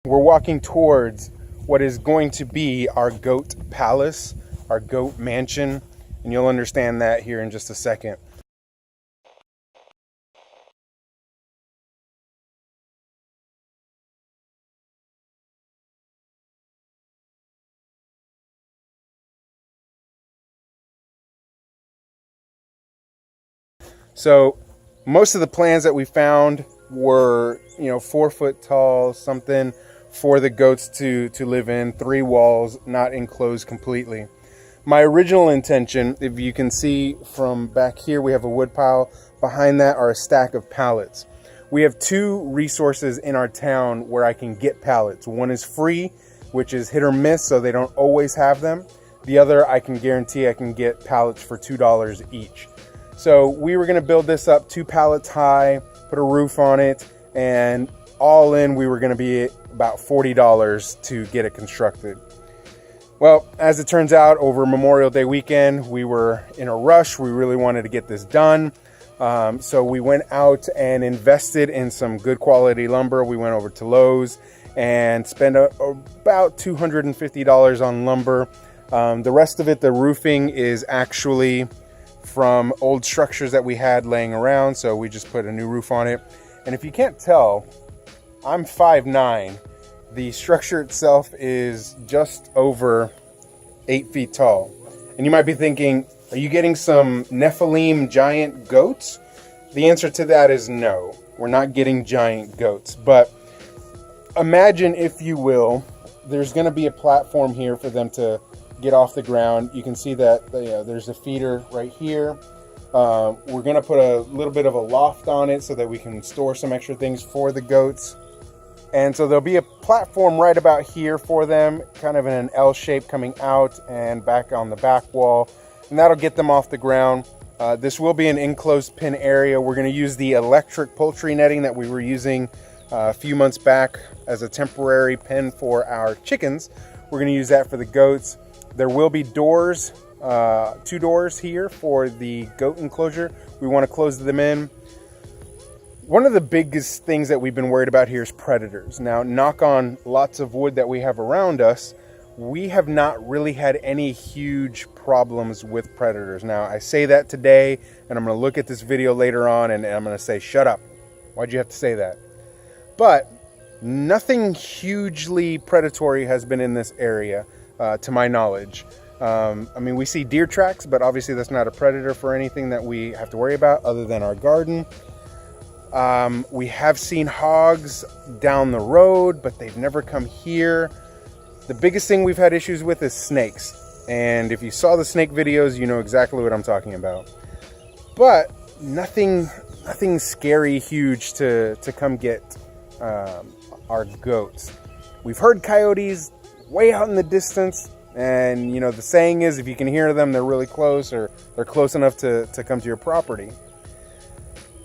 We're walking towards what is going to be our goat palace, our goat mansion, and you'll understand that here in just a second. So most of the plans that we found were, 4 foot tall, something for the goats to live in, 3 walls, not enclosed completely. My original intention, if you can see from back here, we have a wood pile. Behind that are a stack of pallets. We have 2 resources in our town where I can get pallets. One is free, which is hit or miss, so they don't always have them. The other, I can guarantee I can get pallets for $2 each. So we were going to build this up 2 pallets high, put a roof on it, and all in we were going to be about $40 to get it constructed. Well, as it turns out, over Memorial Day weekend, we were in a rush. We really wanted to get this done. So we went out and invested in some good quality lumber. We went over to Lowe's and spent about $250 on lumber. The rest of it, the roofing, is actually from old structures that we had laying around, so we just put a new roof on it. And if you can't tell, I'm 5'9". The structure itself is just over 8 feet tall. And you might be thinking, are you getting some Nephilim giant goats? The answer to that is no. We're not getting giant goats. But imagine, if you will, there's going to be a platform here for them to get off the ground. You can see that there's a feeder right here. We're going to put a little bit of a loft on it so that we can store some extra things for the goats. And so there'll be a platform right about here for them, kind of in an L shape coming out and back on the back wall. And that'll get them off the ground. This will be an enclosed pen area. We're going to use the electric poultry netting that we were using a few months back as a temporary pen for our chickens. We're going to use that for the goats. There will be doors, 2 doors here for the goat enclosure. We want to close them in. One of the biggest things that we've been worried about here is predators. Now, knock on lots of wood that we have around us, we have not really had any huge problems with predators. Now, I say that today, and I'm going to look at this video later on, and I'm going to say, shut up. Why'd you have to say that? But nothing hugely predatory has been in this area. To my knowledge. I mean, we see deer tracks, but obviously that's not a predator for anything that we have to worry about other than our garden. We have seen hogs down the road, but they've never come here. The biggest thing we've had issues with is snakes. And if you saw the snake videos, you know exactly what I'm talking about. But nothing scary, huge to come get our goats. We've heard coyotes way out in the distance, and the saying is, if you can hear them, they're really close, or they're close enough to come to your property.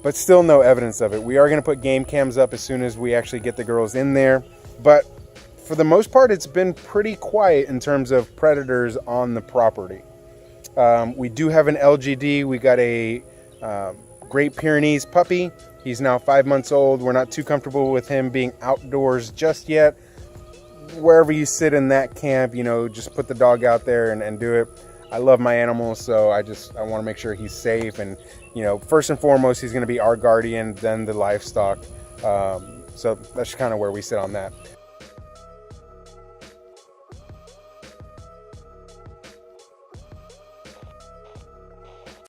But still no evidence of it. We are going to put game cams up as soon as we actually get the girls in there, but for the most part it's been pretty quiet in terms of predators on the property. We do have an LGD. We got a Great Pyrenees puppy. He's now 5 months old. We're not too comfortable with him being outdoors just yet. Wherever you sit in that camp, just put the dog out there and do it. I love my animals, so I want to make sure he's safe. And, first and foremost, he's going to be our guardian, then the livestock. So that's kind of where we sit on that.